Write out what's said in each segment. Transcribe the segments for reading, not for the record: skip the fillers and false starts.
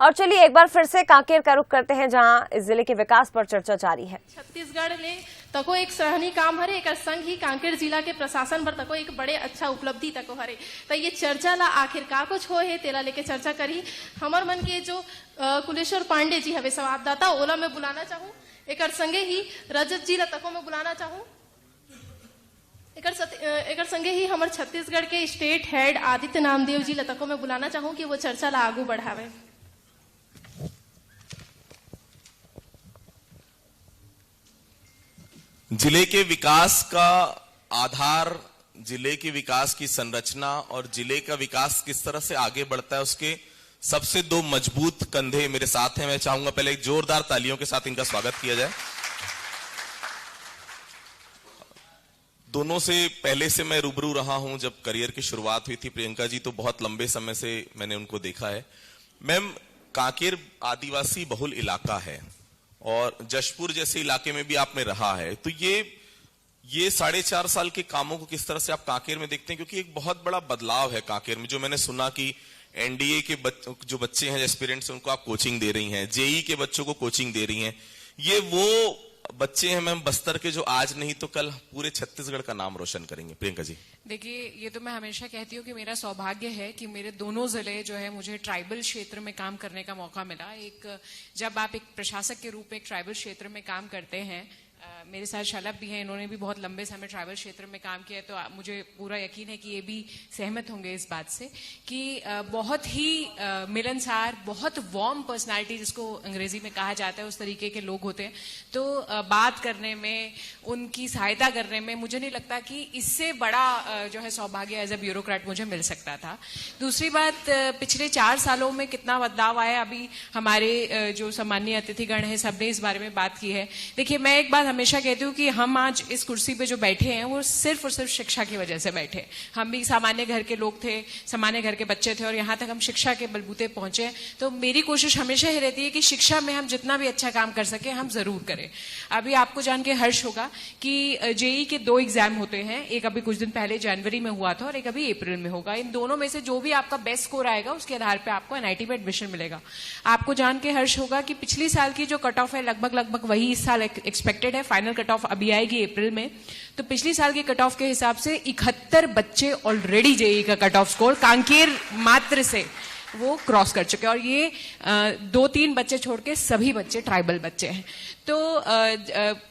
और चलिए एक बार फिर से कांकेर का रुख करते हैं, जहां इस जिले के विकास पर चर्चा जारी है। छत्तीसगढ़ ने तको एक सराहनीय काम हरे, एक संग ही कांकेर जिला के प्रशासन पर तको एक बड़े अच्छा उपलब्धि तको हरे। तो ये चर्चा ला आखिर का कुछ हो है तेला लेके चर्चा करी। हमर मन के जो कुलेश्वर पांडे जी हवे संवाददाता, ओला में बुलाना चाहूँ। एक संगे ही रजत जी ला तको में बुलाना चाहूँ। एक संगे ही हमारे छत्तीसगढ़ के स्टेट हेड आदित्य नामदेव जी ला तको में बुलाना चाहूँ कि वो चर्चा ला आगू बढ़ावे। जिले के विकास का आधार, जिले के विकास की संरचना और जिले का विकास किस तरह से आगे बढ़ता है, उसके सबसे दो मजबूत कंधे मेरे साथ हैं। मैं चाहूंगा पहले एक जोरदार तालियों के साथ इनका स्वागत किया जाए। दोनों से पहले से मैं रूबरू रहा हूं। जब करियर की शुरुआत हुई थी प्रियंका जी, तो बहुत लंबे समय से मैंने उनको देखा है। मैम, कांकेर आदिवासी बहुल इलाका है और जशपुर जैसे इलाके में भी आपने रहा है, तो ये 4.5 साल के कामों को किस तरह से आप कांकेर में देखते हैं? क्योंकि एक बहुत बड़ा बदलाव है कांकेर में। जो मैंने सुना कि एनडीए के जो बच्चे हैं, एस्पिरेंट्स, उनको आप कोचिंग दे रही हैं, जेई के बच्चों को कोचिंग दे रही हैं। ये वो बच्चे हैं मैम बस्तर के जो आज नहीं तो कल पूरे छत्तीसगढ़ का नाम रोशन करेंगे। प्रियंका जी, देखिए, ये तो मैं हमेशा कहती हूँ कि मेरा सौभाग्य है कि मेरे दोनों जिले जो है, मुझे ट्राइबल क्षेत्र में काम करने का मौका मिला। जब आप एक प्रशासक के रूप में एक ट्राइबल क्षेत्र में काम करते हैं, मेरे साथ शलभ भी हैं, इन्होंने भी बहुत लंबे समय ट्राइबल क्षेत्र में काम किया है, तो मुझे पूरा यकीन है कि ये भी सहमत होंगे इस बात से कि बहुत ही मिलनसार, बहुत वार्म पर्सनालिटी, जिसको अंग्रेजी में कहा जाता है, उस तरीके के लोग होते हैं। तो बात करने में, उनकी सहायता करने में मुझे नहीं लगता कि इससे बड़ा जो है सौभाग्य एज ए ब्यूरोक्रेट मुझे मिल सकता था। दूसरी बात, पिछले 4 सालों में कितना बदलाव आया, अभी हमारे जो सम्मानीय अतिथिगण हैं, सबने इस बारे में बात की है। देखिए, मैं एक बात हमेशा कहती हूँ कि हम आज इस कुर्सी पे जो बैठे हैं, वो सिर्फ और सिर्फ शिक्षा की वजह से बैठे। हम भी सामान्य घर के लोग थे, सामान्य घर के बच्चे थे, और यहाँ तक हम शिक्षा के बलबूते पहुंचे। तो मेरी कोशिश हमेशा ही रहती है कि शिक्षा में हम जितना भी अच्छा काम कर सके, हम जरूर करें। अभी आपको जान के हर्ष होगा कि जेई के 2 एग्जाम होते हैं, एक अभी कुछ दिन पहले जनवरी में हुआ था और एक अभी अप्रैल में होगा। इन दोनों में से जो भी आपका बेस्ट स्कोर आएगा, उसके आधार पर आपको एनआईटी में एडमिशन मिलेगा। आपको जान के हर्ष होगा कि पिछली साल की जो कट ऑफ है, लगभग वही इस साल एक्सपेक्टेड है। फाइनल कट ऑफ अभी आएगी अप्रैल में। तो पिछली साल की कट ऑफ के हिसाब से 71 बच्चे ऑलरेडी जेई का कट ऑफ स्कोर कांकेर मात्र से वो क्रॉस कर चुके हैं, और ये 2-3 बच्चे छोड़ के सभी बच्चे ट्राइबल बच्चे हैं। तो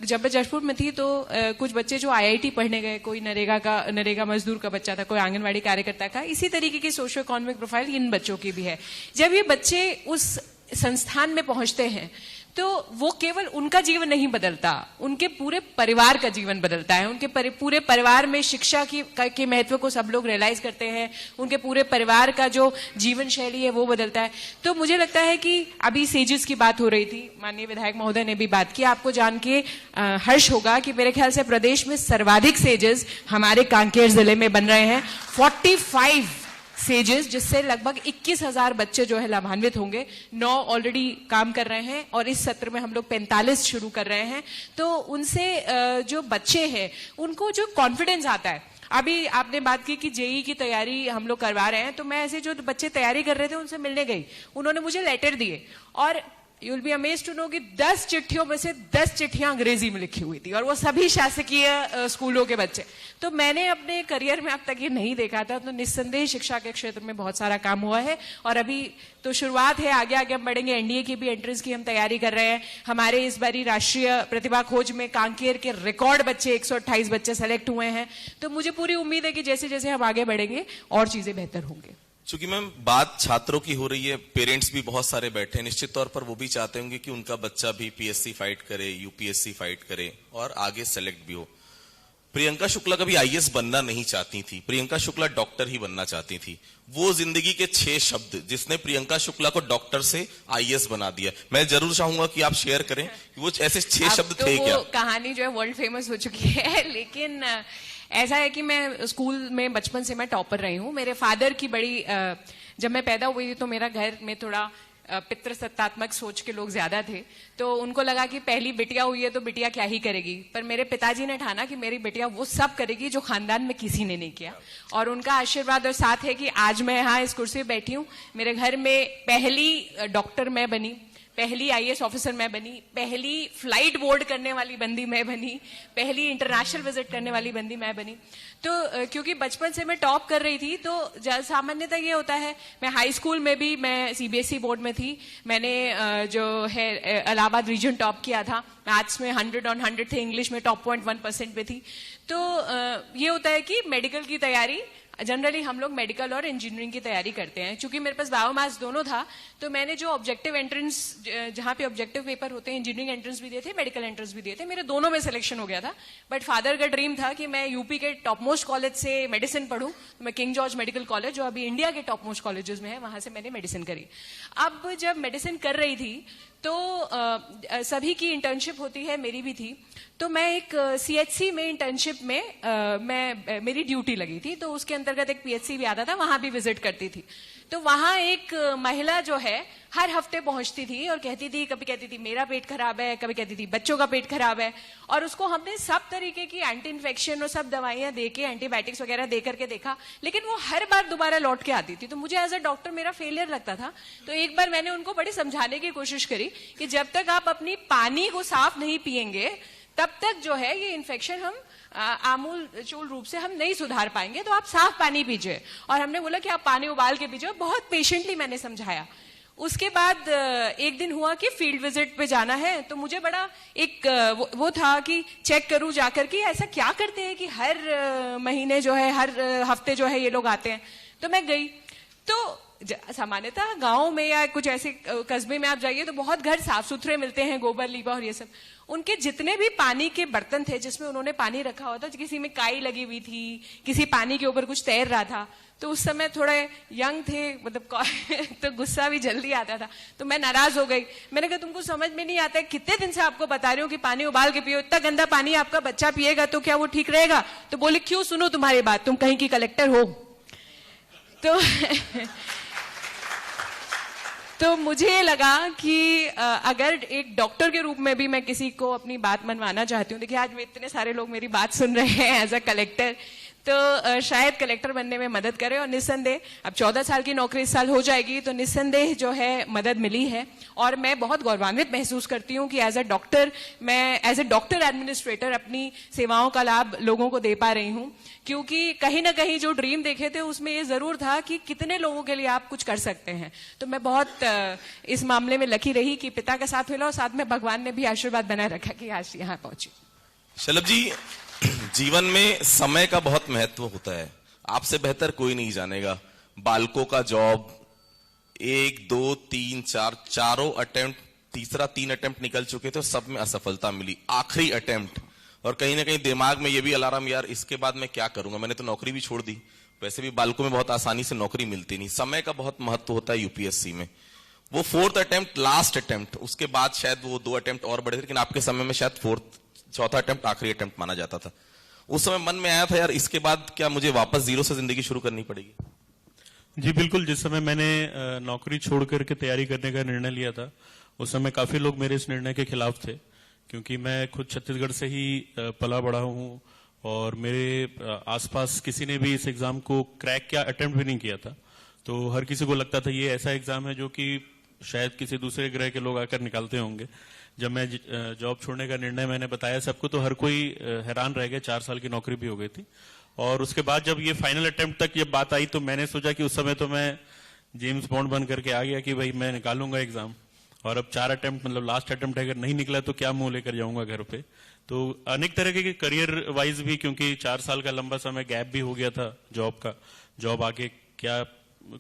जब मैं जशपुर में थी तो कुछ बच्चे जो आईआईटी पढ़ने गए, कोई नरेगा मजदूर का बच्चा था, कोई आंगनवाड़ी कार्यकर्ता का, इसी तरीके की सोशियो इकोनॉमिक प्रोफाइल इन बच्चों की भी है। जब ये बच्चे उस संस्थान में पहुंचते हैं, तो वो केवल उनका जीवन नहीं बदलता, उनके पूरे परिवार का जीवन बदलता है। उनके पूरे परिवार में शिक्षा के महत्व को सब लोग रियलाइज करते हैं। उनके पूरे परिवार का जो जीवन शैली है वो बदलता है। तो मुझे लगता है कि अभी सेजेस की बात हो रही थी, माननीय विधायक महोदय ने भी बात की, आपको जान के हर्ष होगा कि मेरे ख्याल से प्रदेश में सर्वाधिक सेजेस हमारे कांकेर जिले में बन रहे हैं। 45 सेजेस, जिससे लगभग 21,000 बच्चे जो है लाभान्वित होंगे। 9 ऑलरेडी काम कर रहे हैं और इस सत्र में हम लोग 45 शुरू कर रहे हैं। तो उनसे जो बच्चे हैं, उनको जो कॉन्फिडेंस आता है। अभी आपने बात की कि जेई की तैयारी हम लोग करवा रहे हैं, तो मैं ऐसे जो बच्चे तैयारी कर रहे थे उनसे मिलने गई, उन्होंने मुझे लेटर दिए, और you will be amazed to know कि 10 चिट्ठियों में से 10 चिट्ठियां अंग्रेजी में लिखी हुई थी, और वो सभी शासकीय स्कूलों के बच्चे। तो मैंने अपने करियर में अब तक ये नहीं देखा था। तो निस्संदेह शिक्षा के क्षेत्र में बहुत सारा काम हुआ है, और अभी तो शुरुआत है, आगे आगे हम बढ़ेंगे। एनडीए की भी एंट्रेंस की हम तैयारी कर रहे हैं। हमारे इस बारी राष्ट्रीय प्रतिभा खोज में कांकेर के रिकॉर्ड बच्चे 128 बच्चे सेलेक्ट हुए हैं। तो मुझे पूरी उम्मीद है कि जैसे जैसे हम आगे बढ़ेंगे और चीजें बेहतर होंगी। चूंकि मैम बात छात्रों की हो रही है, पेरेंट्स भी बहुत सारे बैठे हैं, निश्चित तौर पर वो भी चाहते होंगे कि उनका बच्चा भी पीएससी फाइट करे, यूपीएससी फाइट करे और आगे सेलेक्ट भी हो। प्रियंका शुक्ला कभी आईएएस बनना नहीं चाहती थी, प्रियंका शुक्ला डॉक्टर ही बनना चाहती थी। वो जिंदगी के 6 शब्द जिसने प्रियंका शुक्ला को डॉक्टर से आईएएस बना दिया, मैं जरूर चाहूंगा कि आप शेयर करें वो ऐसे 6 शब्द थे क्या? कहानी जो है वर्ल्ड फेमस हो चुकी है, लेकिन ऐसा है कि मैं स्कूल में बचपन से मैं टॉपर रही हूँ। मेरे फादर की बड़ी जब मैं पैदा हुई थी तो मेरा घर में थोड़ा पितृसत्तात्मक सोच के लोग ज्यादा थे, तो उनको लगा कि पहली बिटिया हुई है तो बिटिया क्या ही करेगी। पर मेरे पिताजी ने ठाना कि मेरी बिटिया वो सब करेगी जो खानदान में किसी ने नहीं किया, और उनका आशीर्वाद और साथ है कि आज मैं यहाँ इस कुर्सी पे बैठी हूँ। मेरे घर में पहली डॉक्टर मैं बनी, पहली आईएएस ऑफिसर मैं बनी, पहली फ्लाइट बोर्ड करने वाली बंदी मैं बनी, पहली इंटरनेशनल विजिट करने वाली बंदी मैं बनी। तो क्योंकि बचपन से मैं टॉप कर रही थी, तो सामान्यतः ये होता है, मैं हाई स्कूल में भी मैं सीबीएसई बोर्ड में थी, मैंने जो है इलाहाबाद रीजन टॉप किया था, मैथ्स में 100 on 100 थे, इंग्लिश में टॉप 0.1% पे थी। तो ये होता है कि मेडिकल की तैयारी जनरली हम लोग मेडिकल और इंजीनियरिंग की तैयारी करते हैं। चूंकि मेरे पास बायो मैथ्स दोनों था, तो मैंने जो ऑब्जेक्टिव एंट्रेंस, जहां पे ऑब्जेक्टिव पेपर होते हैं, इंजीनियरिंग एंट्रेंस भी दिए थे, मेडिकल एंट्रेंस भी दिए थे, मेरे दोनों में सिलेक्शन हो गया था। बट फादर का ड्रीम था कि मैं यूपी के टॉप मोस्ट कॉलेज से मेडिसिन पढ़ूं, तो मैं किंग जॉर्ज मेडिकल कॉलेज, जो अभी इंडिया के टॉप मोस्ट कॉलेजेस में है, वहां से मैंने मेडिसिन करी। अब जब मेडिसिन कर रही थी तो सभी की इंटर्नशिप होती है, मेरी भी थी। तो मैं एक सीएचसी में इंटर्नशिप में मेरी ड्यूटी लगी थी, तो उसके अंतर्गत एक पीएचसी भी आता था, वहां भी विजिट करती थी। तो वहां एक महिला जो है हर हफ्ते पहुंचती थी और कहती थी, कभी कहती थी मेरा पेट खराब है, कभी कहती थी बच्चों का पेट खराब है, और उसको हमने सब तरीके की एंटी इन्फेक्शन और सब दवाइयां दे के, एंटीबायोटिक्स वगैरह दे करके देखा, लेकिन वो हर बार दोबारा लौट के आती थी। तो मुझे एज अ डॉक्टर मेरा फेलियर लगता था। तो एक बार मैंने उनको बड़ी समझाने की कोशिश करी कि जब तक आप अपनी पानी को साफ नहीं पियेंगे, तब तक जो है ये इन्फेक्शन हम आमूल चूल रूप से हम नहीं सुधार पाएंगे, तो आप साफ पानी पीजिए। और हमने बोला कि आप पानी उबाल के पीजिए। बहुत पेशेंटली मैंने समझाया। उसके बाद एक दिन हुआ कि फील्ड विजिट पे जाना है, तो मुझे बड़ा एक वो था कि चेक करूं जाकर कि ऐसा क्या करते हैं कि हर महीने जो है, हर हफ्ते जो है ये लोग आते हैं। तो मैं गई, तो सामान्यतः गांव में या कुछ ऐसे कस्बे में आप जाइए तो बहुत घर साफ सुथरे मिलते हैं, गोबर लीपा और ये सब। उनके जितने भी पानी के बर्तन थे जिसमें उन्होंने पानी रखा हुआ था, किसी में काई लगी हुई थी, किसी पानी के ऊपर कुछ तैर रहा था। तो उस समय थोड़े यंग थे, मतलब तो गुस्सा भी जल्दी आता था। तो मैं नाराज हो गई। मैंने कहा तुमको समझ में नहीं आता है, कितने दिन से आपको बता रही हूँ कि पानी उबाल के पियो, इतना गंदा पानी आपका बच्चा पिएगा तो क्या वो ठीक रहेगा? तो बोले क्यों सुनो तुम्हारी बात, तुम कहीं की कलेक्टर हो। तो मुझे लगा कि अगर एक डॉक्टर के रूप में भी मैं किसी को अपनी बात मनवाना चाहती हूँ, देखिए आज में इतने सारे लोग मेरी बात सुन रहे हैं एज अ कलेक्टर, तो शायद कलेक्टर बनने में मदद करे। और निस्संदेह अब 14 साल की नौकरी इस साल हो जाएगी, तो निस्संदेह जो है मदद मिली है। और मैं बहुत गौरवान्वित महसूस करती हूँ कि एज अ डॉक्टर, मैं एज अ डॉक्टर एडमिनिस्ट्रेटर अपनी सेवाओं का लाभ लोगों को दे पा रही हूँ। क्योंकि कहीं ना कहीं जो ड्रीम देखे थे उसमें ये जरूर था कि कितने लोगों के लिए आप कुछ कर सकते हैं। तो मैं बहुत इस मामले में लकी रही कि पिता का साथ मिला और साथ में भगवान ने भी आशीर्वाद बनाए रखा कि आज यहाँ पहुंची। शलभ जी, जीवन में समय का बहुत महत्व होता है, आपसे बेहतर कोई नहीं जानेगा। बालकों का जॉब 1 2 3 4 चारों अटेम्प्ट, तीसरा 3 अटेम्प्ट निकल चुके थे, सब में असफलता मिली। आखिरी अटेम्प्ट, और कहीं ना कहीं दिमाग में ये भी अलार्म, यार इसके बाद मैं क्या करूंगा, मैंने तो नौकरी भी छोड़ दी। वैसे भी बालकों में बहुत आसानी से नौकरी मिलती नहीं। समय का बहुत महत्व होता है यूपीएससी में। वो 4th अटेम्प्ट लास्ट अटेम्प्ट, उसके बाद शायद वो 2 अटेम्प्ट और बढ़े थे, लेकिन आपके समय में शायद चौथा अटेम्प्ट आखिरी अटेम्प्ट माना जाता था। उस समय मन में आया था, यार इसके बाद क्या मुझे वापस जीरो से जिंदगी शुरू करनी पड़ेगी? जी बिल्कुल। जिस समय मैंने नौकरी छोड़ करके तैयारी करने का निर्णय लिया था, उस समय काफी लोग मेरे इस निर्णय के खिलाफ थे, क्योंकि मैं खुद छत्तीसगढ़ से ही पला बड़ा हूँ और मेरे आसपास किसी ने भी इस एग्जाम को क्रैक किया, अटेम्प्ट भी नहीं किया था। तो हर किसी को लगता था ये ऐसा एग्जाम है जो कि शायद किसी दूसरे ग्रह के लोग आकर निकालते होंगे। जब मैं जॉब छोड़ने का निर्णय मैंने बताया सबको, तो हर कोई हैरान रह गया। 4 साल की नौकरी भी हो गई थी। और उसके बाद जब ये फाइनल अटेम्प्ट तक ये बात आई, तो मैंने सोचा कि उस समय तो मैं जेम्स बॉन्ड बन करके आ गया कि भाई मैं निकालूंगा एग्जाम। और अब 4 अटेम्प्ट, मतलब लास्ट अटेम्प्ट अगर नहीं निकला तो क्या मुंह लेकर जाऊंगा घर पे। तो अनेक तरह के करियर वाइज भी, क्योंकि 4 साल का लंबा समय गैप भी हो गया था जॉब का, जॉब आगे क्या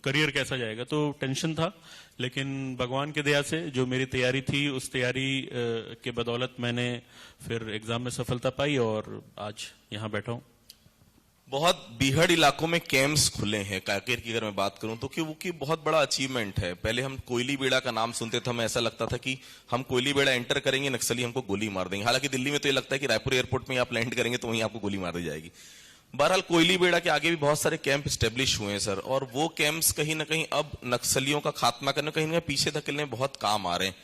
करियर कैसा जाएगा, तो टेंशन था। लेकिन भगवान की दया से जो मेरी तैयारी थी, उस तैयारी के बदौलत मैंने फिर एग्जाम में सफलता पाई और आज यहाँ बैठा हूँ। बहुत बीहड़ इलाकों में कैंप्स खुले हैं कांकेर की अगर मैं बात करूं तो, क्योंकि बहुत बड़ा अचीवमेंट है। पहले हम कोयली बेड़ा का नाम सुनते थे, हमें ऐसा लगता था कि हम कोयली बेड़ा एंटर करेंगे, नक्सली हमको गोली मार देंगे। हालांकि दिल्ली में तो ये लगता है कि रायपुर एयरपोर्ट में आप लैंड करेंगे तो वहीं आपको गोली मार दी जाएगी। बहरहाल कोयली बेड़ा के आगे भी बहुत सारे कैंप स्टेब्लिश हुए हैं सर, और वो कैंप्स कहीं ना कहीं अब नक्सलियों का खात्मा करने कहीं ना कहीं पीछे धकेलने में बहुत काम आ रहे हैं।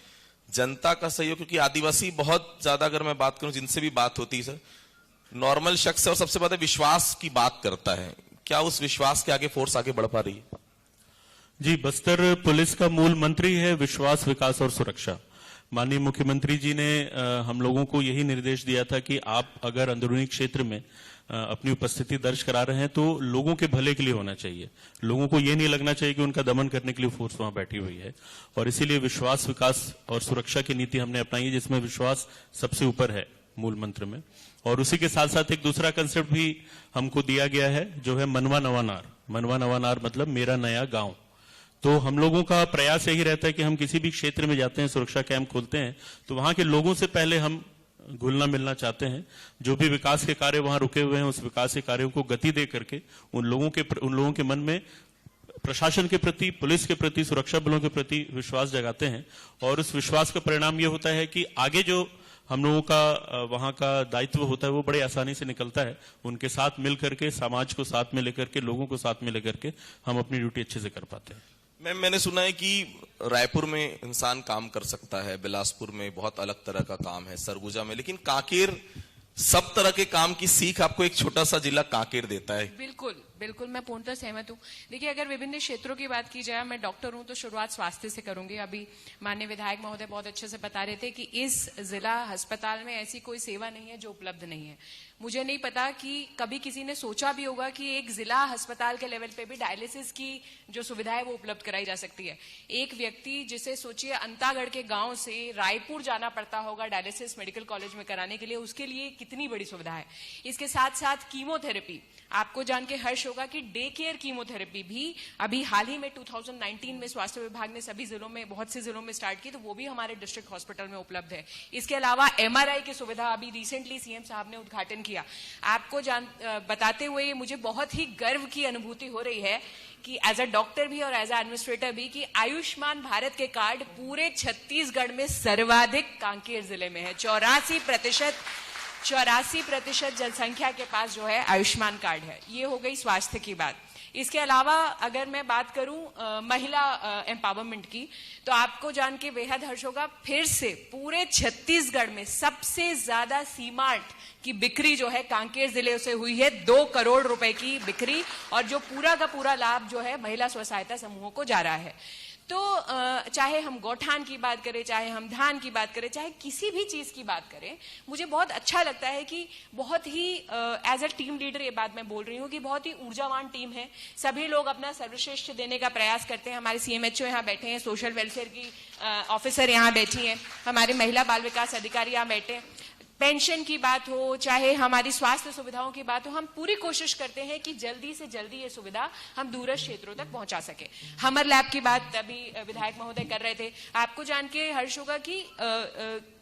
जनता का सहयोग, क्योंकि आदिवासी बहुत ज्यादा, अगर मैं बात करूं जिनसे भी बात होती है सर, नॉर्मल शख्स है और सबसे ज्यादा विश्वास की बात करता है। क्या उस विश्वास के आगे फोर्स आगे बढ़ पा रही है? जी, बस्तर पुलिस का मूल मंत्र ही है विश्वास, विकास और सुरक्षा। माननीय मुख्यमंत्री जी ने हम लोगों को यही निर्देश दिया था कि आप अगर अंदरूनी क्षेत्र में अपनी उपस्थिति दर्ज करा रहे हैं तो लोगों के भले के लिए होना चाहिए। लोगों को यह नहीं लगना चाहिए कि उनका दमन करने के लिए फोर्स वहां बैठी हुई है, और इसीलिए विश्वास, विकास और सुरक्षा की नीति हमने अपनाई है, जिसमें विश्वास सबसे ऊपर है मूल मंत्र में। और उसी के साथ साथ एक दूसरा कंसेप्ट भी हमको दिया गया है, जो है मनवा नवानार। मनवा नवानार मतलब मेरा नया गांव। तो हम लोगों का प्रयास यही रहता है कि हम किसी भी क्षेत्र में जाते हैं, सुरक्षा कैंप खोलते हैं, तो वहां के लोगों से पहले हम घुलना मिलना चाहते हैं। जो भी विकास के कार्य वहां रुके हुए हैं, उस विकास के कार्यों को गति दे करके उन लोगों के मन में प्रशासन के प्रति, पुलिस के प्रति, सुरक्षा बलों के प्रति विश्वास जगाते हैं। और उस विश्वास का परिणाम यह होता है कि आगे जो हम लोगों का वहां का दायित्व होता है वो बड़े आसानी से निकलता है। उनके साथ मिल करके, समाज को साथ में लेकर के, लोगों को साथ में लेकर के हम अपनी ड्यूटी अच्छे से कर पाते हैं। मैम, मैंने सुना है कि रायपुर में इंसान काम कर सकता है, बिलासपुर में बहुत अलग तरह का काम है, सरगुजा में, लेकिन कांकेर सब तरह के काम की सीख आपको एक छोटा सा जिला कांकेर देता है। बिल्कुल बिल्कुल, मैं पूर्णतः सहमत हूँ। देखिए, अगर विभिन्न क्षेत्रों की बात की जाए, मैं डॉक्टर हूँ तो शुरुआत स्वास्थ्य से करूंगी। अभी माननीय विधायक महोदय बहुत अच्छे से बता रहे थे कि इस जिला अस्पताल में ऐसी कोई सेवा नहीं है जो उपलब्ध नहीं है। मुझे नहीं पता कि कभी किसी ने सोचा भी होगा कि एक जिला अस्पताल के लेवल पे भी डायलिसिस की जो सुविधा है वो उपलब्ध कराई जा सकती है। एक व्यक्ति जिसे सोचिए अंतागढ़ के गांव से रायपुर जाना पड़ता होगा डायलिसिस मेडिकल कॉलेज में कराने के लिए, उसके लिए कितनी बड़ी सुविधा है। इसके साथ साथ कीमोथेरेपी, आपको जान के हर्ष होगा कि डे केयर कीमोथेरेपी भी अभी हाल ही में 2019 में स्वास्थ्य विभाग ने सभी जिलों में, बहुत से जिलों में स्टार्ट की, तो वो भी हमारे डिस्ट्रिक्ट हॉस्पिटल में उपलब्ध है। इसके अलावा MRI की सुविधा अभी रिसेंटली सीएम साहब ने उद्घाटन किया। आपको बताते हुए मुझे बहुत ही गर्व की अनुभूति हो रही है कि एज अ डॉक्टर भी और एज अ एडमिनिस्ट्रेटर भी, कि आयुष्मान भारत के कार्ड पूरे छत्तीसगढ़ में सर्वाधिक कांकेर जिले में है। 84% जनसंख्या के पास जो है आयुष्मान कार्ड है। ये हो गई स्वास्थ्य की बात। इसके अलावा अगर मैं बात करूं महिला एम्पावरमेंट की, तो आपको जान के बेहद हर्ष होगा, फिर से पूरे छत्तीसगढ़ में सबसे ज्यादा सीमार्ट की बिक्री जो है कांकेर जिले से हुई है। 2 करोड़ रुपए की बिक्री, और जो पूरा का पूरा लाभ जो है महिला स्व सहायता समूहों को जा रहा है। तो चाहे हम गौठान की बात करें, चाहे हम धान की बात करें, चाहे किसी भी चीज की बात करें, मुझे बहुत अच्छा लगता है कि बहुत ही एज अ टीम लीडर ये बात मैं बोल रही हूँ कि बहुत ही ऊर्जावान टीम है। सभी लोग अपना सर्वश्रेष्ठ देने का प्रयास करते हैं। हमारे CMHO यहाँ बैठे हैं, सोशल वेलफेयर की ऑफिसर यहाँ बैठी हैं, हमारे महिला बाल विकास अधिकारी यहाँ बैठे हैं। पेंशन की बात हो, चाहे हमारी स्वास्थ्य सुविधाओं की बात हो, हम पूरी कोशिश करते हैं कि जल्दी से जल्दी ये सुविधा हम दूरस्थ क्षेत्रों तक पहुंचा सके। हमर लैब की बात अभी विधायक महोदय कर रहे थे। आपको जान के हर्ष होगा कि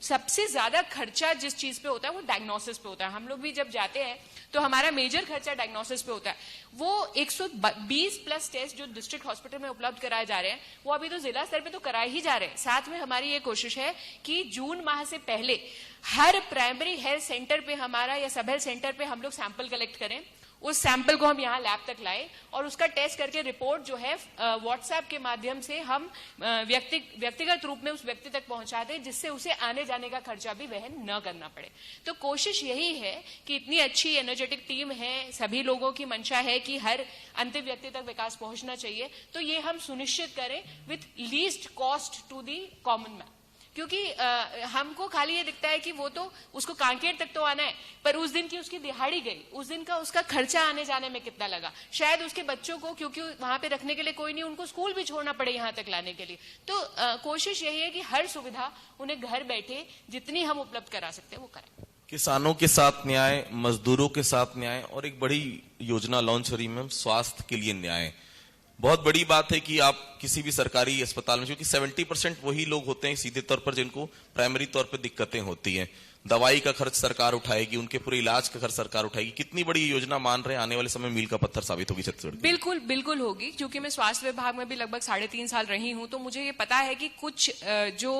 सबसे ज्यादा खर्चा जिस चीज पे होता है वो डायग्नोसिस पे होता है। हम लोग भी जब जाते हैं तो हमारा मेजर खर्चा डायग्नोसिस पे होता है। वो 120+ टेस्ट जो डिस्ट्रिक्ट हॉस्पिटल में उपलब्ध कराए जा रहे हैं, वो अभी तो जिला स्तर पे तो कराए ही जा रहे हैं। साथ में हमारी ये कोशिश है कि जून माह से पहले हर प्राइमरी हेल्थ सेंटर पे हमारा या सब हेल्थ सेंटर पे हम लोग सैंपल कलेक्ट करें, उस सैंपल को हम यहाँ लैब तक लाएं और उसका टेस्ट करके रिपोर्ट जो है व्हाट्सएप के माध्यम से हम व्यक्तिगत रूप में उस व्यक्ति तक पहुंचा दें, जिससे उसे आने जाने का खर्चा भी वहन न करना पड़े। तो कोशिश यही है कि इतनी अच्छी एनर्जेटिक टीम है, सभी लोगों की मंशा है कि हर अंतिम व्यक्ति तक विकास पहुंचना चाहिए, तो ये हम सुनिश्चित करें with least cost to the common man. क्योंकि हमको खाली ये दिखता है कि वो तो उसको कांकेर तक तो आना है, पर उस दिन की उसकी दिहाड़ी गई, उस दिन का उसका खर्चा आने जाने में कितना लगा, शायद उसके बच्चों को, क्योंकि वहां पे रखने के लिए कोई नहीं, उनको स्कूल भी छोड़ना पड़े यहाँ तक लाने के लिए। तो कोशिश यही है कि हर सुविधा उन्हें घर बैठे जितनी हम उपलब्ध करा सकते हैं वो करें। किसानों के साथ न्याय, मजदूरों के साथ न्याय, और एक बड़ी योजना लॉन्च हो रही है स्वास्थ्य के लिए न्याय। बहुत बड़ी बात है कि आप किसी भी सरकारी अस्पताल में, क्योंकि 70% वही लोग होते हैं सीधे तौर पर जिनको प्राइमरी तौर पर दिक्कतें होती हैं। दवाई का खर्च सरकार उठाएगी, उनके पूरे इलाज का खर्च सरकार उठाएगी। कितनी बड़ी योजना मान रहे हैं, आने वाले समय मील का पत्थर साबित होगी छत्तीसगढ़। बिल्कुल बिल्कुल होगी, क्योंकि मैं स्वास्थ्य विभाग में भी लगभग 3.5 साल रही हूं, तो मुझे ये पता है कि कुछ जो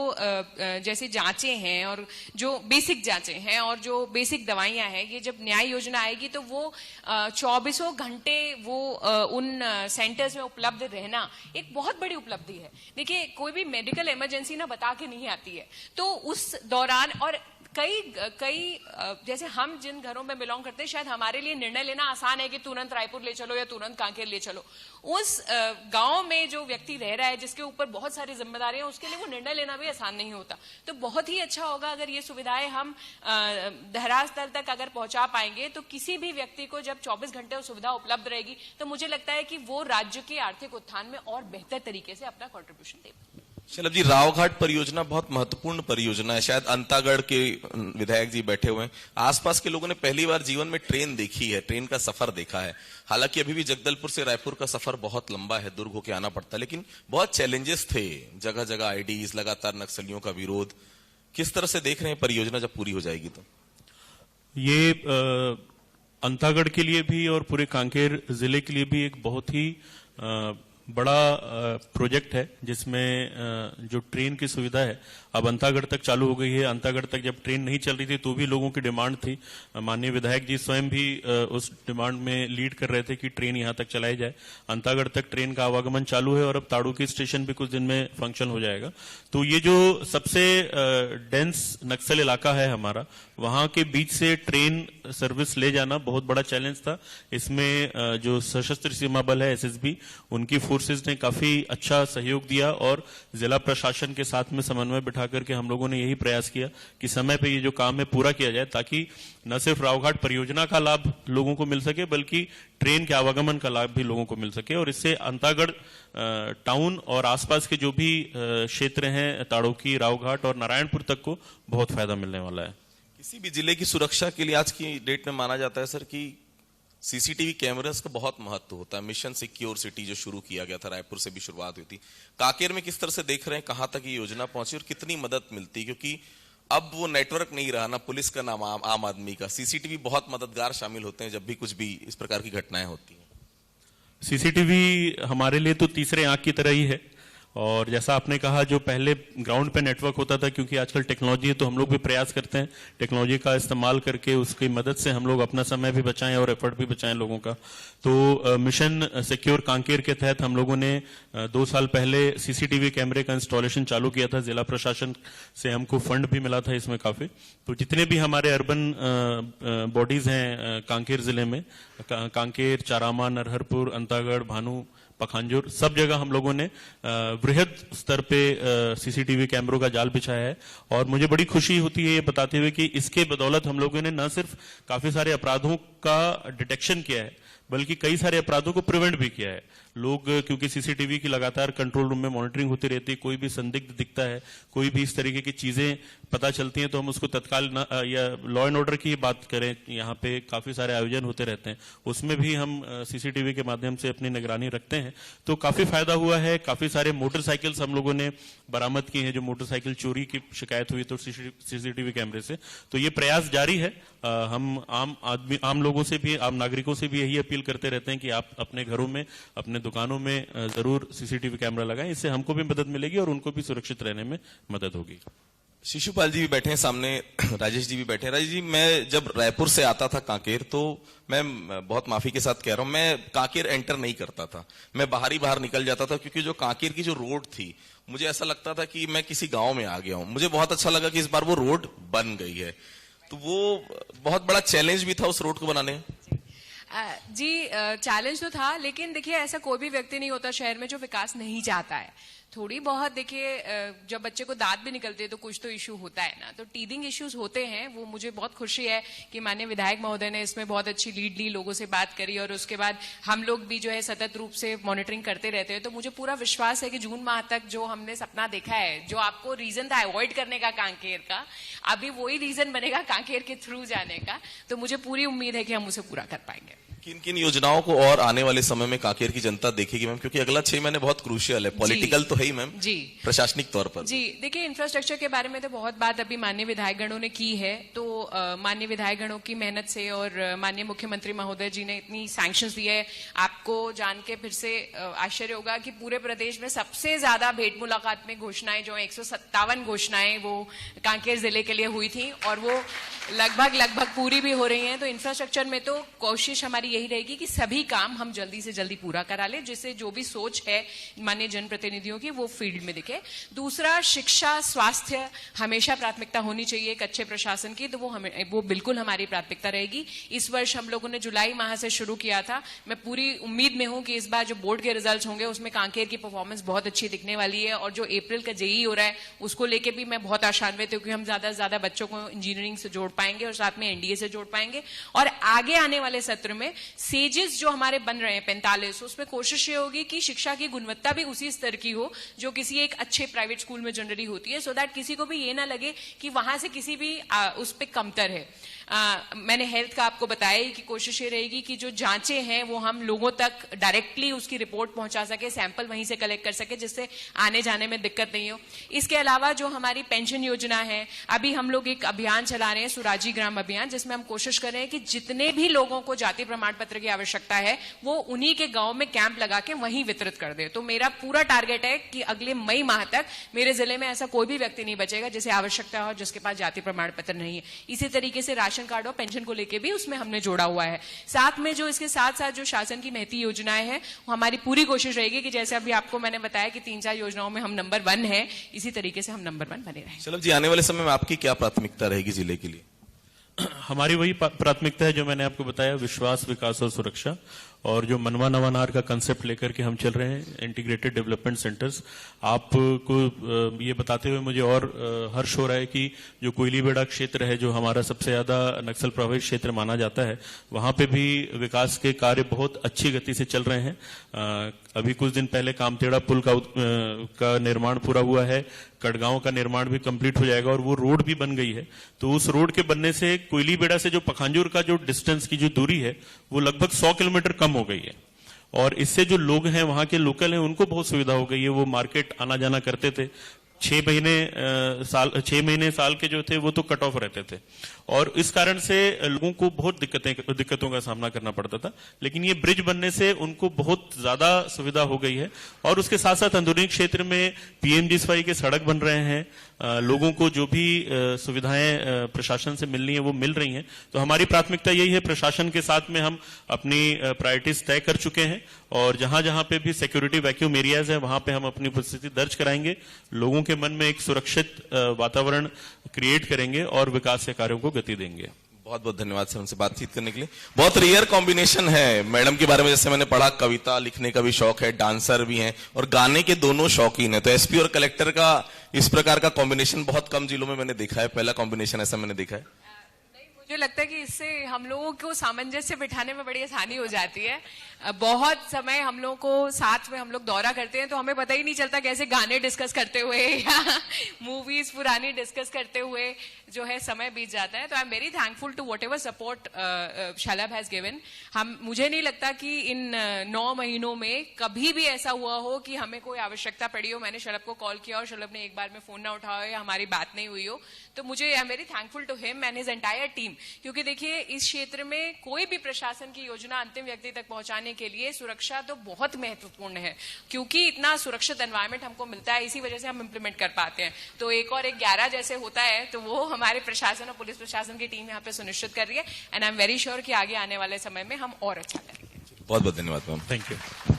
जैसे जांचें हैं और जो बेसिक जांचें हैं और जो बेसिक दवाइयां हैं, ये जब न्याय योजना आएगी तो वो 24 घंटे वो उन सेंटर्स में उपलब्ध रहना एक बहुत बड़ी उपलब्धि है। देखिए, कोई भी मेडिकल इमरजेंसी ना बता के नहीं आती है, तो उस दौरान और कई जैसे हम जिन घरों में बिलोंग करते हैं, शायद हमारे लिए निर्णय लेना आसान है कि तुरंत रायपुर ले चलो या तुरंत कांकेर ले चलो। उस गांव में जो व्यक्ति रह रहा है, जिसके ऊपर बहुत सारी जिम्मेदारियां हैं, उसके लिए वो निर्णय लेना भी आसान नहीं होता। तो बहुत ही अच्छा होगा अगर ये सुविधाएं हम धरा स्तर तक अगर पहुंचा पाएंगे, तो किसी भी व्यक्ति को जब 24 घंटे सुविधा उपलब्ध रहेगी, तो मुझे लगता है कि वो राज्य के आर्थिक उत्थान में और बेहतर तरीके से अपना कॉन्ट्रीब्यूशन दे। शलभ जी, रावघाट परियोजना बहुत महत्वपूर्ण परियोजना है। शायद अंतागढ़ के विधायक जी बैठे हुए हैं, आसपास के लोगों ने पहली बार जीवन में ट्रेन देखी है, ट्रेन का सफर देखा है। हालांकि अभी भी जगदलपुर से रायपुर का सफर बहुत लंबा है, दुर्ग होके आना पड़ता है, लेकिन बहुत चैलेंजेस थे, जगह जगह आईडीज, लगातार नक्सलियों का विरोध। किस तरह से देख रहे हैं परियोजना जब पूरी हो जाएगी? तो ये अंतागढ़ के लिए भी और पूरे कांकेर जिले के लिए भी एक बहुत ही बड़ा प्रोजेक्ट है, जिसमें जो ट्रेन की सुविधा है अब अंतागढ़ तक चालू हो गई है। अंतागढ़ तक जब ट्रेन नहीं चल रही थी तो भी लोगों की डिमांड थी, माननीय विधायक जी स्वयं भी उस डिमांड में लीड कर रहे थे कि ट्रेन यहां तक चलाई जाए। अंतागढ़ तक ट्रेन का आवागमन चालू है और अब ताड़ुकी स्टेशन भी कुछ दिन में फंक्शन हो जाएगा। तो ये जो सबसे डेंस नक्सल इलाका है हमारा, वहां के बीच से ट्रेन सर्विस ले जाना बहुत बड़ा चैलेंज था। इसमें जो सशस्त्र सीमा बल है, एसएसबी, उनकी फोर्सेज ने काफी अच्छा सहयोग दिया और जिला प्रशासन के साथ में समन्वय बिठा करके हम लोगों ने यही प्रयास किया कि समय पे ये जो काम है पूरा किया जाए, ताकि न सिर्फ रावघाट परियोजना का लाभ लोगों को मिल सके, बल्कि ट्रेन के आवागमन का लाभ भी लोगों को मिल सके। और इससे अंतागढ़ टाउन और आसपास के जो भी क्षेत्र हैं, ताड़ोकी, रावघाट और नारायणपुर तक को बहुत फायदा मिलने वाला है। किसी भी जिले की सुरक्षा के लिए आज की डेट में माना जाता है सर कि सीसीटीवी कैमरास का बहुत महत्व होता है। मिशन सिक्योर सिटी जो शुरू किया गया था, रायपुर से भी शुरुआत हुई थी। कांकेर में किस तरह से देख रहे हैं, कहां तक ये योजना पहुंची और कितनी मदद मिलती है? क्योंकि अब वो नेटवर्क नहीं रहा, ना पुलिस का, ना आम आदमी का। सीसीटीवी बहुत मददगार शामिल होते हैं जब भी कुछ भी इस प्रकार की घटनाएं होती हैं। सीसीटीवी हमारे लिए तो तीसरे आंख की तरह ही है। और जैसा आपने कहा, जो पहले ग्राउंड पे नेटवर्क होता था, क्योंकि आजकल टेक्नोलॉजी है तो हम लोग भी प्रयास करते हैं टेक्नोलॉजी का इस्तेमाल करके उसकी मदद से हम लोग अपना समय भी बचाएं और एफर्ट भी बचाएं लोगों का। तो मिशन सिक्योर कांकेर के तहत हम लोगों ने 2 साल पहले सीसीटीवी कैमरे का इंस्टॉलेशन चालू किया था। जिला प्रशासन से हमको फंड भी मिला था इसमें काफी। तो जितने भी हमारे अर्बन बॉडीज हैं कांकेर जिले में, कांकेर, चारामा, नरहरपुर, अंतागढ़, भानु, पखांजूर, सब जगह हम लोगों ने वृहद स्तर पे सीसीटीवी कैमरों का जाल बिछाया है। और मुझे बड़ी खुशी होती है ये बताते हुए कि इसके बदौलत हम लोगों ने न सिर्फ काफी सारे अपराधों का डिटेक्शन किया है, बल्कि कई सारे अपराधों को प्रिवेंट भी किया है। लोग, क्योंकि सीसीटीवी की लगातार कंट्रोल रूम में मॉनिटरिंग होती रहती है, कोई भी संदिग्ध दिखता है, कोई भी इस तरीके की चीजें पता चलती हैं, तो हम उसको तत्काल या लॉ एंड ऑर्डर की बात करें, यहाँ पे काफी सारे आयोजन होते रहते हैं, उसमें भी हम सीसीटीवी के माध्यम से अपनी निगरानी रखते हैं। तो काफी फायदा हुआ है। काफी सारे मोटरसाइकिल्स हम लोगों ने बरामद की हैं, जो मोटरसाइकिल चोरी की शिकायत हुई तो सीसीटीवी कैमरे से। तो ये प्रयास जारी है। हम आम लोगों से भी, आम नागरिकों से भी यही अपील करते रहते हैं कि आप अपने घरों में, अपने दुकानों में जरूर सीसीटीवी कैमरा लगाएं। इससे हमको भी मदद मिलेगी और उनको भी सुरक्षित रहने में मदद होगी। शिशुपाल जी भी बैठे हैं सामने, राजेश जी भी बैठे हैं। राजेश जी, मैं जब रायपुर से आता था कांकेर, तो मैं बहुत माफी के साथ कह रहा हूं, मैं कांकेर एंटर नहीं करता था, मैं बाहर निकल जाता था, क्योंकि जो कांकेर की जो रोड थी, मुझे ऐसा लगता था कि मैं किसी गांव में आ गया हूं। मुझे बहुत अच्छा लगा कि इस बार वो रोड बन गई है। तो वो बहुत बड़ा चैलेंज भी था उस रोड को बनाने। जी, चैलेंज तो था, लेकिन देखिए, ऐसा कोई भी व्यक्ति नहीं होता शहर में जो विकास नहीं चाहता है। थोड़ी बहुत देखिए, जब बच्चे को दांत भी निकलते हैं तो कुछ तो इशू होता है ना, तो टीदिंग इश्यूज होते हैं। वो मुझे बहुत खुशी है कि माननीय विधायक महोदय ने इसमें बहुत अच्छी लीड ली, लोगों से बात करी, और उसके बाद हम लोग भी जो है सतत रूप से मॉनिटरिंग करते रहते हैं। तो मुझे पूरा विश्वास है कि जून माह तक जो हमने सपना देखा है, जो आपको रीजन था अवॉइड करने का कांकेर का, अभी वही रीजन बनेगा कांकेर के थ्रू जाने का। तो मुझे पूरी उम्मीद है कि हम उसे पूरा कर पाएंगे। किन किन योजनाओं को और आने वाले समय में कांकेर की जनता देखेगी मैम, क्योंकि अगला 6 महीने बहुत क्रूशियल है, पॉलिटिकल तो है ही मैम जी, प्रशासनिक तौर पर जी। देखिए, इंफ्रास्ट्रक्चर के बारे में तो बहुत बात अभी माननीय विधायक गणों ने की है। तो माननीय विधायक गणों की मेहनत से और माननीय मुख्यमंत्री महोदय जी ने इतनी सैंक्शंस दी है। आपको जान के फिर से आश्चर्य होगा कि पूरे प्रदेश में सबसे ज्यादा भेंट मुलाकात में घोषणाएं जो 157 घोषणाएं वो कांकेर जिले के लिए हुई थी, और वो लगभग पूरी भी हो रही हैं। तो इंफ्रास्ट्रक्चर में तो कोशिश हमारी यही रहेगी कि सभी काम हम जल्दी से जल्दी पूरा करा ले, जिससे जो भी सोच है माननीय जनप्रतिनिधियों की वो फील्ड में दिखे। दूसरा, शिक्षा स्वास्थ्य हमेशा प्राथमिकता होनी चाहिए एक अच्छे प्रशासन की, तो वो बिल्कुल हमारी प्राथमिकता रहेगी। इस वर्ष हम लोगों ने जुलाई माह से शुरू किया था। मैं पूरी उम्मीद में हूं कि इस बार जो बोर्ड के रिजल्ट होंगे उसमें कांकेर की परफॉर्मेंस बहुत अच्छी दिखने वाली है, और जो अप्रैल का जेई हो रहा है उसको लेके भी मैं बहुत आशान्वित हूं कि हम ज्यादा से ज्यादा बच्चों को इंजीनियरिंग से जोड़ पाएंगे और साथ में एनडीए से जोड़ पाएंगे। और आगे आने वाले सत्र में सेजेस जो हमारे बन रहे हैं 45, उसमें कोशिश ये होगी कि शिक्षा की गुणवत्ता भी उसी स्तर की हो जो किसी एक अच्छे प्राइवेट स्कूल में जनरली होती है, सो दैट किसी को भी ये ना लगे कि वहां से किसी भी उस पे कमतर है। मैंने हेल्थ का आपको बताया कि कोशिश ये रहेगी कि जो जांचें हैं वो हम लोगों तक डायरेक्टली उसकी रिपोर्ट पहुंचा सके, सैंपल वहीं से कलेक्ट कर सके, जिससे आने जाने में दिक्कत नहीं हो। इसके अलावा जो हमारी पेंशन योजना है, अभी हम लोग एक अभियान चला रहे हैं, सुराजी ग्राम अभियान, जिसमें हम कोशिश कर रहे हैं कि जितने भी लोगों को जाति प्रमाण पत्र की आवश्यकता है वो उन्हीं के गांव में कैंप लगा के वहीं वितरित कर दे। तो मेरा पूरा टारगेट है कि अगले मई माह तक मेरे जिले में ऐसा कोई भी व्यक्ति नहीं बचेगा जिसे आवश्यकता हो जिसके पास जाति प्रमाण पत्र नहीं है। इसी तरीके से राशन कार्ड और पेंशन को लेके भी उसमें हमने जोड़ा हुआ है। साथ में जो इसके साथ साथ जो शासन की महती योजनाएं हैं, हमारी पूरी कोशिश रहेगी कि जैसे अभी आपको मैंने बताया कि 3-4 योजनाओं में हम नंबर 1 है, इसी तरीके से हम नंबर 1 बने रहेंगे। चलो जी, आने वाले समय में आपकी क्या प्राथमिकता रहेगी जिले के लिए? हमारी वही प्राथमिकता है जो मैंने आपको बताया, विश्वास, विकास और सुरक्षा। और जो मनवा नवानार का कंसेप्ट लेकर के हम चल रहे हैं, इंटीग्रेटेड डेवलपमेंट सेंटर्स, आपको ये बताते हुए मुझे और हर्ष हो रहा है कि जो कोयलीबेड़ा क्षेत्र है, जो हमारा सबसे ज्यादा नक्सल प्रभावित क्षेत्र माना जाता है, वहां पे भी विकास के कार्य बहुत अच्छी गति से चल रहे हैं। अभी कुछ दिन पहले कामतेड़ा पुल का निर्माण पूरा हुआ है, कड़गांव का निर्माण भी कंप्लीट हो जाएगा और वो रोड भी बन गई है। तो उस रोड के बनने से कोयलीबेड़ा से जो पखांजूर का जो डिस्टेंस की जो दूरी है वो लगभग 100 किलोमीटर कम हो गई है, और इससे जो लोग हैं वहां के लोकल हैं उनको बहुत सुविधा हो गई है। वो मार्केट आना जाना करते थे, 6 महीने साल के जो थे वो तो कट ऑफ रहते थे, और इस कारण से लोगों को बहुत दिक्कतों का सामना करना पड़ता था। लेकिन ये ब्रिज बनने से उनको बहुत ज्यादा सुविधा हो गई है। और उसके साथ साथ अंदरूनी क्षेत्र में पीएमजीएसवाई के सड़क बन रहे हैं, लोगों को जो भी सुविधाएं प्रशासन से मिलनी है वो मिल रही हैं। तो हमारी प्राथमिकता यही है, प्रशासन के साथ में हम अपनी प्रायोरिटीज तय कर चुके हैं, और जहां जहां पे भी सिक्योरिटी वैक्यूम एरियाज है वहां पे हम अपनी उपस्थिति दर्ज कराएंगे, लोगों के मन में एक सुरक्षित वातावरण क्रिएट करेंगे और विकास के कार्यों को गति देंगे। बहुत बहुत धन्यवाद सर हमसे बातचीत करने के लिए। बहुत रेयर कॉम्बिनेशन है मैडम के बारे में, जैसे मैंने पढ़ा कविता लिखने का भी शौक है, डांसर भी हैं और गाने के दोनों शौकीन है। तो एसपी और कलेक्टर का इस प्रकार का कॉम्बिनेशन बहुत कम जिलों में मैंने देखा है, पहला कॉम्बिनेशन ऐसा मैंने देखा है। मुझे लगता है कि इससे हम लोगों को सामंजस्य बिठाने में बड़ी आसानी हो जाती है। बहुत समय हम लोगों को साथ में हम लोग दौरा करते हैं तो हमें पता ही नहीं चलता कैसे गाने डिस्कस करते हुए या मूवीज पुरानी डिस्कस करते हुए जो है समय बीत जाता है। तो I am very thankful to whatever support Shalabh has given. मुझे नहीं लगता कि इन 9 महीनों में कभी भी ऐसा हुआ हो कि हमें कोई आवश्यकता पड़ी हो, मैंने शलभ को कॉल किया और शलभ ने एक बार में फोन ना उठाया हो या हमारी बात नहीं हुई हो। तो मुझे I am very thankful to him and his entire team, क्योंकि देखिए इस क्षेत्र में कोई भी प्रशासन की योजना अंतिम व्यक्ति तक पहुंचाने के लिए सुरक्षा तो बहुत महत्वपूर्ण है, क्योंकि इतना सुरक्षित एनवायरनमेंट हमको मिलता है, इसी वजह से हम इंप्लीमेंट कर पाते हैं। तो एक और 11 जैसे होता है तो वो हमारे प्रशासन और पुलिस प्रशासन की टीम यहाँ पे सुनिश्चित कर रही है, and I am very sure कि आगे आने वाले समय में हम और अच्छा करेंगे। बहुत बहुत धन्यवाद मैम। Thank you.